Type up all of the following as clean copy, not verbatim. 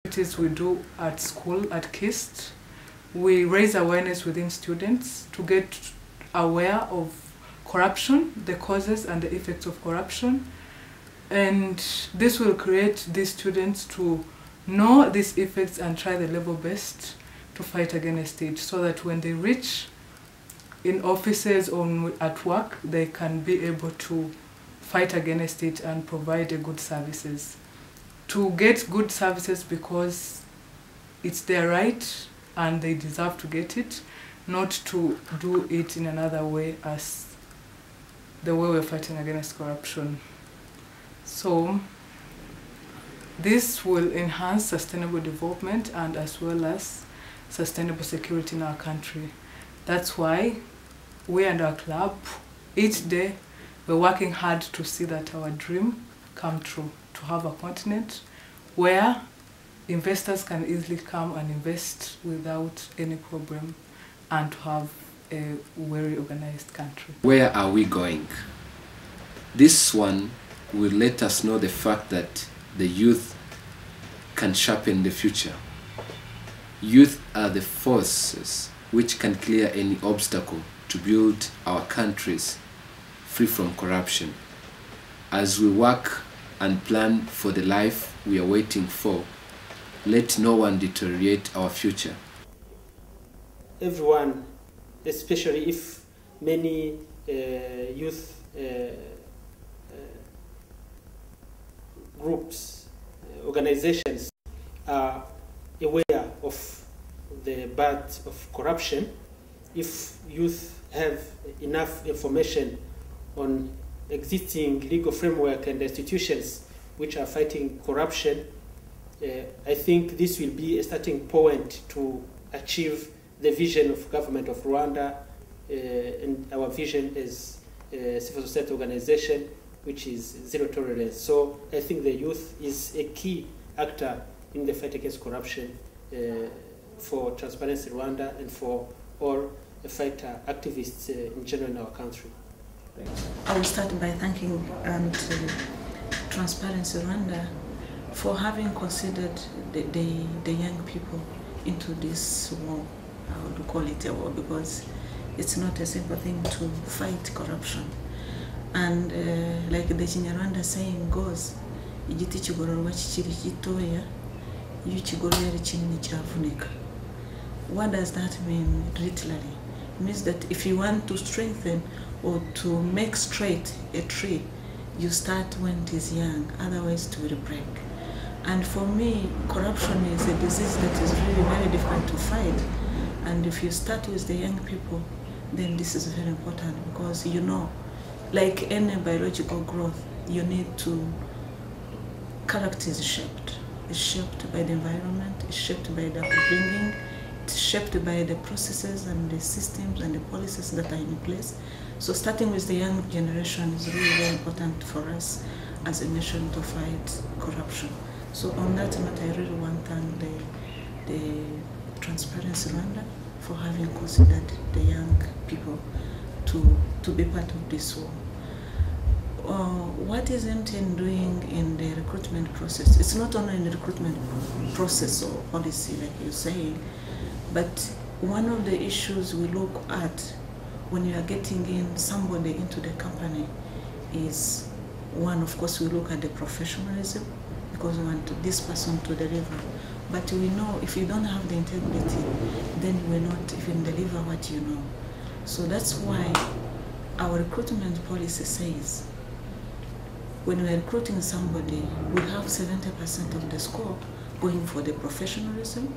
activities we do at school, at KIST, we raise awareness within students to get aware of corruption, the causes and the effects of corruption. And this will create these students to know these effects and try the level best to fight against it, so that when they reach in offices or at work, they can be able to fight against it and provide good services. To get good services because it's their right and they deserve to get it, not to do it in another way as the way we're fighting against corruption. So this will enhance sustainable development and as well as sustainable security in our country. That's why we and our club, each day, we're working hard to see that our dream come true, to have a continent where investors can easily come and invest without any problem and to have a very organized country. Where are we going? This one will let us know the fact that the youth can sharpen the future. Youth are the forces which can clear any obstacle to build our countries free from corruption. As we work and plan for the life we are waiting for, let no one deteriorate our future. Everyone, especially if many youth groups, organizations are aware of the bad of corruption, if youth have enough information on existing legal framework and institutions which are fighting corruption, I think this will be a starting point to achieve the vision of government of Rwanda and our vision as a civil society organization, which is zero tolerance. So I think the youth is a key actor in the fight against corruption for Transparency Rwanda and for all fighter activists in general in our country. I will start by thanking Transparency Rwanda for having considered the young people into this war. I would call it a war because it's not a simple thing to fight corruption. And like the Kinyarwanda saying goes, igiti kigororwa kikiri gitoya iyo kigoroye ari kinini kiravunika. What does that mean literally? It means that if you want to strengthen or to make straight a tree, you start when it is young, otherwise it will break. And for me, corruption is a disease that is really very difficult to fight. And if you start with the young people, then this is very important because you know, like any biological growth, you need to, character is shaped. It's shaped by the environment, it's shaped by the upbringing, it's shaped by the processes and the systems and the policies that are in place. So starting with the young generation is really very important for us as a nation to fight corruption. So on that note, I really want to thank the Transparency Rwanda for having considered the young people to be part of this war. What is MTN doing in the recruitment process? It's not only in the recruitment process or policy, like you're saying, but one of the issues we look at when you are getting in somebody into the company is one, of course, we look at the professionalism because we want this person to deliver. But we know if you don't have the integrity, then you will not even deliver what you know. So that's why our recruitment policy says when we are recruiting somebody, we have 70% of the score going for the professionalism,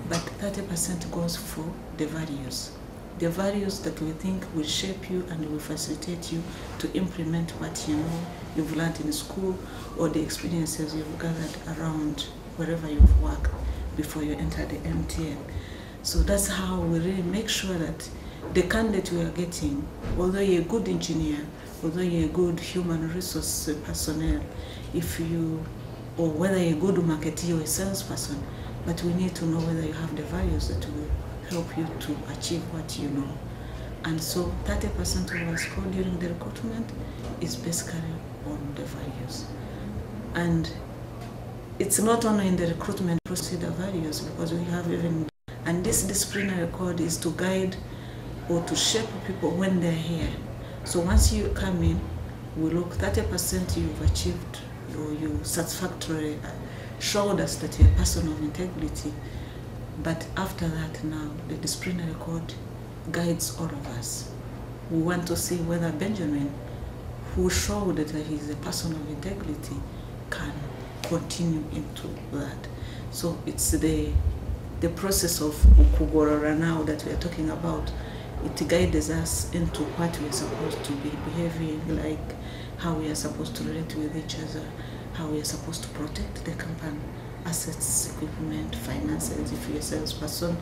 but 30% goes for the values. The values that we think will shape you and will facilitate you to implement what you know you've learned in school or the experiences you've gathered around wherever you've worked before you enter the MTN. So that's how we really make sure that the candidate we are getting, although you're a good engineer, although you're a good human resource personnel, or whether you're a good marketer or a salesperson, but we need to know whether you have the values that will help you to achieve what you know. And so 30% of our score during the recruitment is basically on the values. And it's not only in the recruitment process the values, because we have even, and this disciplinary code is to guide or to shape people when they're here. So once you come in, we look 30% you've achieved, or you satisfactorily showed us that you're a person of integrity. But after that now, the disciplinary code guides all of us. We want to see whether Benjamin, who showed that he's a person of integrity, can continue into that. So it's the process of Ukugorora now that we are talking about. It guides us into what we are supposed to be behaving, like how we are supposed to relate with each other, how we are supposed to protect the company, assets, equipment, finances, if you're a salesperson,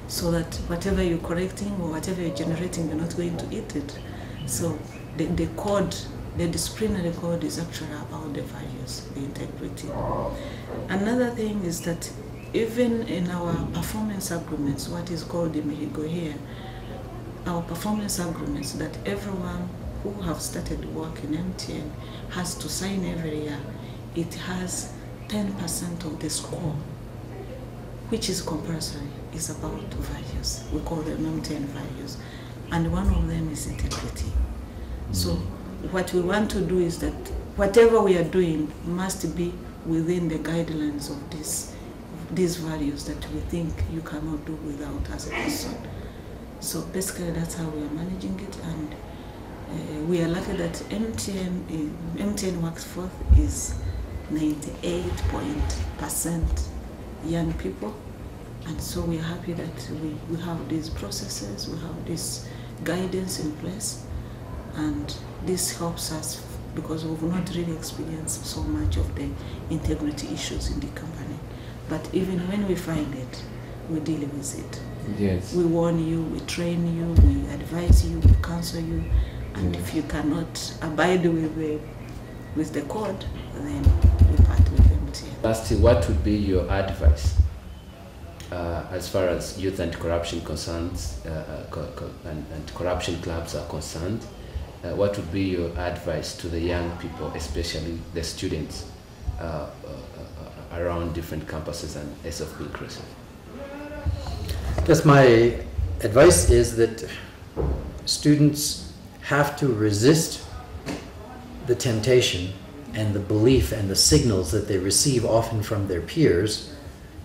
so that whatever you're collecting or whatever you're generating, you're not going to eat it. So the code, the disciplinary code is actually about the values, the integrity. Another thing is that even in our performance agreements, what is called the Mihigo here, our performance agreements that everyone who have started work in MTN has to sign every year, it has 10% of the score, which is compulsory, is about values. We call them MTN values. And one of them is integrity. So what we want to do is that whatever we are doing must be within the guidelines of these values that we think you cannot do without as a person. So basically that's how we are managing it, and we are lucky that MTN workforce is 98% young people, and so we are happy that we have these processes, we have this guidance in place, and this helps us because we've not really experienced so much of the integrity issues in the company. But even when we find it, we deal with it. Yes. We warn you, we train you, we advise you, we counsel you, and if you cannot abide with the code, then we part with MTN. Lastly, what would be your advice as far as youth anti-corruption concerns and corruption clubs are concerned? What would be your advice to the young people, especially the students around different campuses and SFB inclusive? Yes, my advice is that students have to resist the temptation and the belief and the signals that they receive often from their peers,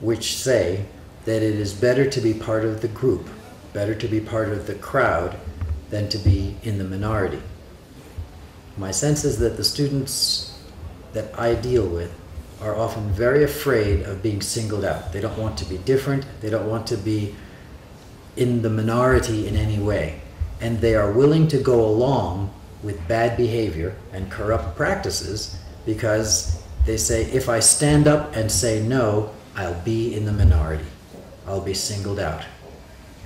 which say that it is better to be part of the group, better to be part of the crowd than to be in the minority. My sense is that the students that I deal with are often very afraid of being singled out. They don't want to be different, they don't want to be in the minority in any way, and they are willing to go along with bad behavior and corrupt practices because they say, if I stand up and say no, I'll be in the minority, I'll be singled out.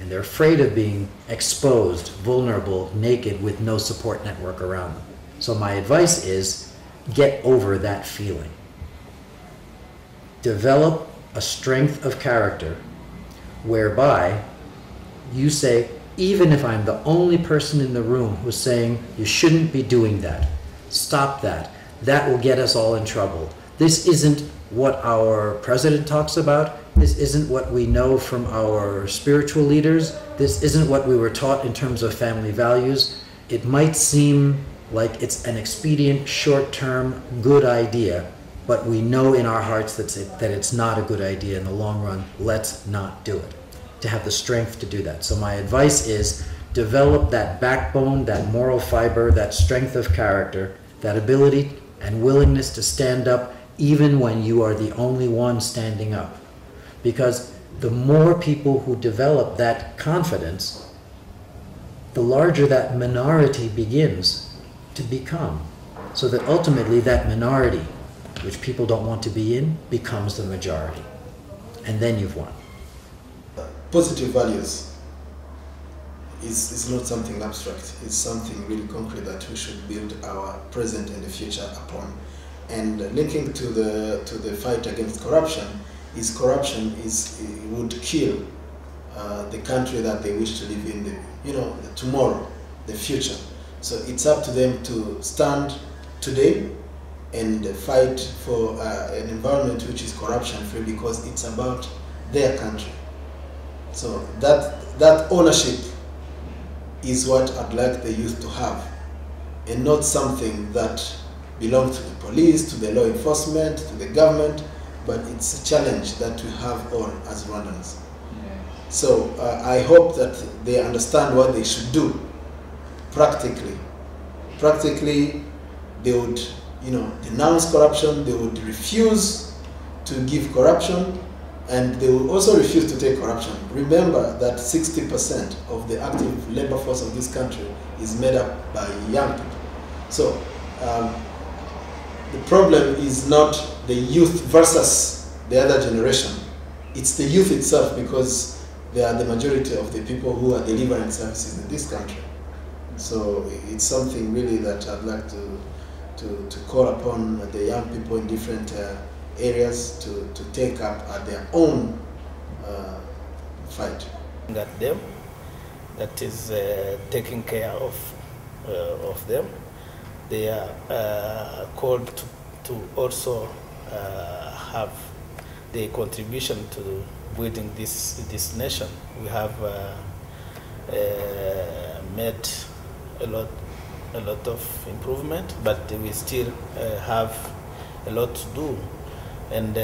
And they're afraid of being exposed, vulnerable, naked with no support network around them. So my advice is, get over that feeling. Develop a strength of character whereby you say, even if I'm the only person in the room who's saying, you shouldn't be doing that, stop that, that will get us all in trouble. This isn't what our president talks about, this isn't what we know from our spiritual leaders, this isn't what we were taught in terms of family values. It might seem like it's an expedient, short-term, good idea, but we know in our hearts that it's not a good idea in the long run. Let's not do it. To have the strength to do that. So my advice is develop that backbone, that moral fiber, that strength of character, that ability and willingness to stand up even when you are the only one standing up. Because the more people who develop that confidence, the larger that minority begins to become. So that ultimately that minority, which people don't want to be in, becomes the majority. And then you've won. Positive values is not something abstract. It's something really concrete that we should build our present and the future upon. And linking to the fight against corruption would kill the country that they wish to live in, tomorrow, the future. So it's up to them to stand today and fight for an environment which is corruption-free, because it's about their country. So that ownership is what I'd like the youth to have, and not something that belongs to the police, to the law enforcement, to the government, but it's a challenge that we have all as Rwandans. So I hope that they understand what they should do practically. Practically, they would, denounce corruption, they would refuse to give corruption, and they will also refuse to take corruption. Remember that 60% of the active labor force of this country is made up by young people. So the problem is not the youth versus the other generation. It's the youth itself, because they are the majority of the people who are delivering services in this country. So it's something really that I'd like to call upon the young people in different areas to take up at their own fight. At them, that is taking care of them. They are called to also have their contribution to building this nation. We have made a lot of improvement, but we still have a lot to do. And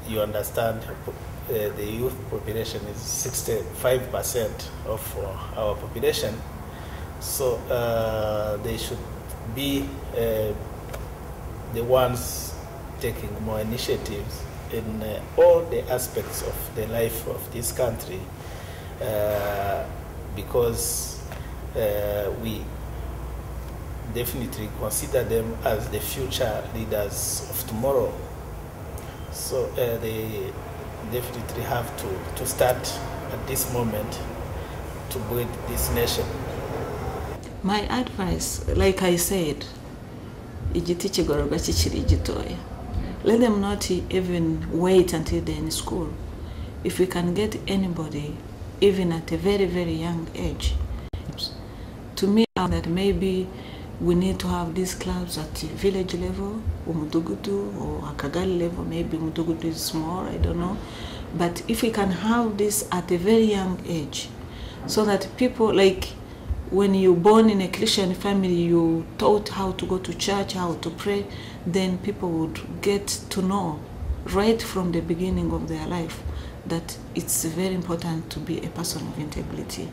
you understand, the youth population is 65% of our population, so they should be the ones taking more initiatives in all the aspects of the life of this country, because we definitely consider them as the future leaders of tomorrow. So they definitely have to start at this moment to build this nation. My advice, like I said, igiti kigororwa kikiri gitoya. Let them not even wait until they're in school. If we can get anybody, even at a very, very young age, to me, that maybe we need to have these clubs at the village level, or Mudugudu, or Akagali level. Maybe Mudugudu is small, I don't know. But if we can have this at a very young age, so that people, like when you're born in a Christian family, you taught how to go to church, how to pray, then people would get to know right from the beginning of their life that it's very important to be a person of integrity.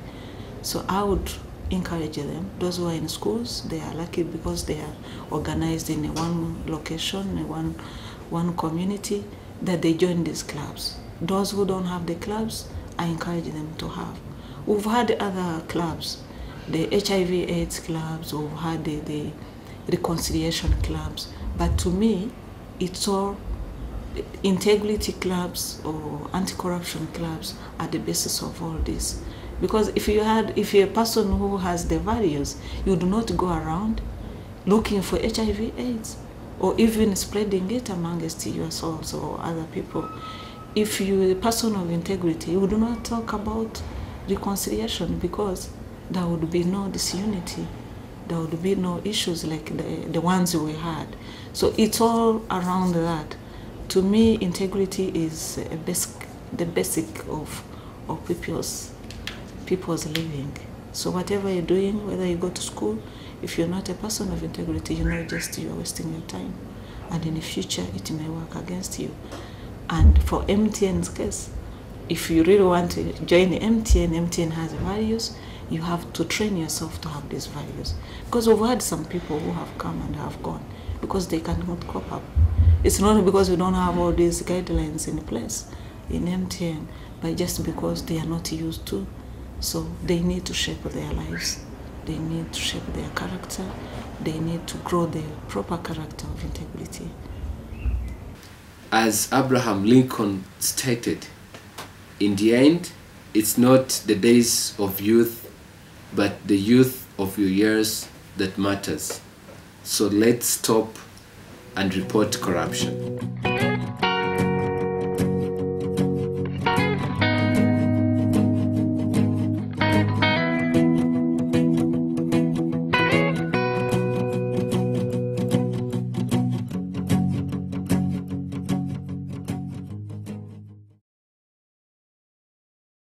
So I would encourage them. Those who are in schools, they are lucky because they are organized in one location, in one community, that they join these clubs. Those who don't have the clubs, I encourage them to have. We've had other clubs, the HIV/AIDS clubs, we've had the reconciliation clubs, but to me, it's all integrity clubs or anti-corruption clubs are the basis of all this. Because if you're a person who has the values, you do not go around looking for HIV/AIDS or even spreading it amongst yourselves or other people. If you're a person of integrity, you do not talk about reconciliation, because there would be no disunity. There would be no issues like the ones we had. So it's all around that. To me, integrity is the basic of people's living. So whatever you're doing, whether you go to school, if you're not a person of integrity, just you're wasting your time. And in the future, it may work against you. And for MTN's case, if you really want to join the MTN has values, you have to train yourself to have these values. Because we've had some people who have come and have gone because they cannot cope up. It's not because we don't have all these guidelines in place in MTN, but just because they are not used to. So they need to shape their lives. They need to shape their character. They need to grow the proper character of integrity. As Abraham Lincoln stated, in the end, it's not the days of youth, but the youth of your years that matters. So let's stop and report corruption.